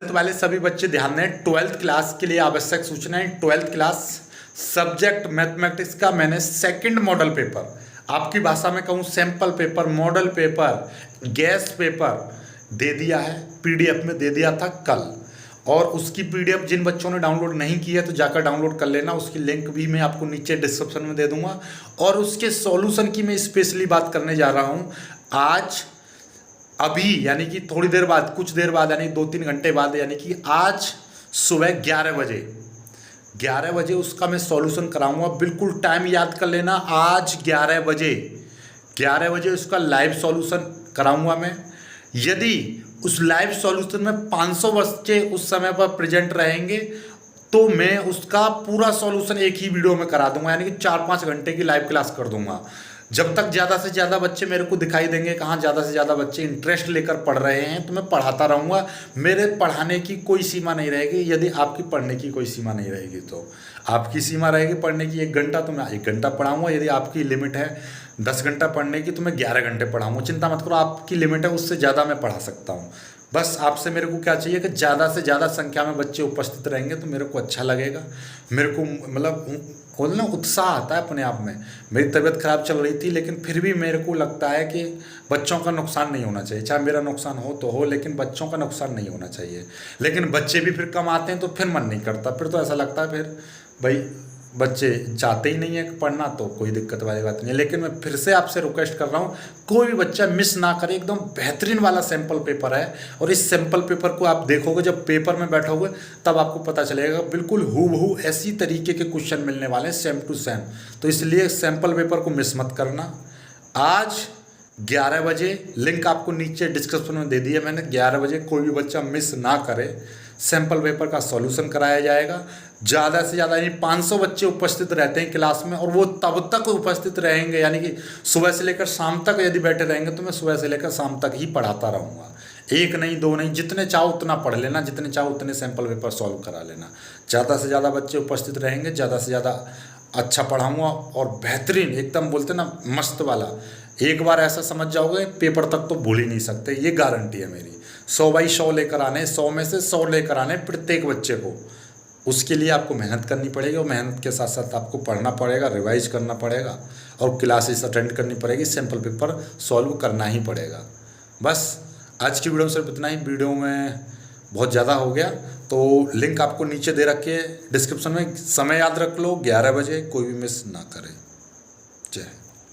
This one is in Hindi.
तो वाले सभी बच्चे ध्यान दें, 12th क्लास के लिए आवश्यक सूचनाएं। 12th क्लास सब्जेक्ट मैथमेटिक्स का मैंने सेकंड मॉडल पेपर, आपकी भाषा में कहूँ sample paper, model paper, guess paper दे दिया है, पीडीएफ में दे दिया था कल। और उसकी पीडीएफ जिन बच्चों ने डाउनलोड नहीं की है तो जाकर डाउनलोड कर लेना, उसकी लिंक भी मैं आपको नीचे डिस्क्रिप्शन में दे दूंगा। और उसके सॉल्यूशन की मैं स्पेशली बात करने जा रहा हूँ आज, अभी यानी कि थोड़ी देर बाद, कुछ देर बाद, यानी 2-3 घंटे बाद, यानी कि आज सुबह 11 बजे उसका मैं सॉल्यूशन कराऊंगा। बिल्कुल टाइम याद कर लेना, आज 11 बजे उसका लाइव सॉल्यूशन कराऊंगा मैं। यदि उस लाइव सॉल्यूशन में 500 बच्चे उस समय पर प्रेजेंट रहेंगे तो मैं उसका पूरा सॉल्यूशन एक ही वीडियो में करा दूंगा, यानी कि 4-5 घंटे की लाइव क्लास कर दूंगा। जब तक ज़्यादा से ज़्यादा बच्चे मेरे को दिखाई देंगे, कहाँ ज़्यादा से ज़्यादा बच्चे इंटरेस्ट लेकर पढ़ रहे हैं, तो मैं पढ़ाता रहूँगा। मेरे पढ़ाने की कोई सीमा नहीं रहेगी। यदि आपकी पढ़ने की कोई सीमा नहीं रहेगी तो आपकी सीमा रहेगी पढ़ने की 1 घंटा, तो मैं 1 घंटा पढ़ाऊँगा। यदि आपकी लिमिट है 10 घंटा पढ़ने की तो मैं 11 घंटे पढ़ाऊँगा। चिंता मत करो, आपकी लिमिट है, उससे ज़्यादा मैं पढ़ा सकता हूँ। बस आपसे मेरे को क्या चाहिए कि ज़्यादा से ज़्यादा संख्या में बच्चे उपस्थित रहेंगे तो मेरे को अच्छा लगेगा। मेरे को मतलब बोलना उत्साह आता है अपने आप में। मेरी तबीयत खराब चल रही थी, लेकिन फिर भी मेरे को लगता है कि बच्चों का नुकसान नहीं होना चाहिए। चाहे मेरा नुकसान हो तो हो, लेकिन बच्चों का नुकसान नहीं होना चाहिए। लेकिन बच्चे भी फिर कम आते हैं तो फिर मन नहीं करता, फिर तो ऐसा लगता है फिर भाई बच्चे चाहते ही नहीं है पढ़ना, तो कोई दिक्कत वाली बात नहीं है। लेकिन मैं फिर से आपसे रिक्वेस्ट कर रहा हूँ, कोई भी बच्चा मिस ना करे। एकदम बेहतरीन वाला सैंपल पेपर है, और इस सैंपल पेपर को आप देखोगे, जब पेपर में बैठोगे तब आपको पता चलेगा बिल्कुल हूबहू ऐसी तरीके के क्वेश्चन मिलने वाले हैं, सेम टू सेम। तो इसलिए सैंपल पेपर को मिस मत करना। आज 11 बजे, लिंक आपको नीचे डिस्क्रिप्शन में दे दिया मैंने, 11 बजे कोई भी बच्चा मिस ना करे। सैंपल पेपर का सॉल्यूशन कराया जाएगा। ज़्यादा से ज़्यादा यानी 500 बच्चे उपस्थित रहते हैं क्लास में, और वो तब तक उपस्थित रहेंगे, यानी कि सुबह से लेकर शाम तक यदि बैठे रहेंगे तो मैं सुबह से लेकर शाम तक ही पढ़ाता रहूँगा। 1 नहीं 2 नहीं, जितने चाहो उतना पढ़ लेना, जितने चाहो उतने सैंपल पेपर सॉल्व करा लेना। ज़्यादा से ज़्यादा बच्चे उपस्थित रहेंगे, ज़्यादा से ज़्यादा अच्छा पढ़ाऊँगा, और बेहतरीन एकदम बोलते ना मस्त वाला। एक बार ऐसा समझ जाओगे पेपर तक तो भूल ही नहीं सकते, ये गारंटी है मेरी। 100/100 लेकर आने, 100 में से 100 लेकर आने प्रत्येक बच्चे को। उसके लिए आपको मेहनत करनी पड़ेगी, और मेहनत के साथ साथ आपको पढ़ना पड़ेगा, रिवाइज करना पड़ेगा, और क्लासेस अटेंड करनी पड़ेगी, सैंपल पेपर सॉल्व करना ही पड़ेगा। बस आज की वीडियो में सिर्फ इतना ही। वीडियो में बहुत ज़्यादा हो गया, तो लिंक आपको नीचे दे रखे डिस्क्रिप्शन में। समय याद रख लो, 11 बजे, कोई भी मिस ना करे।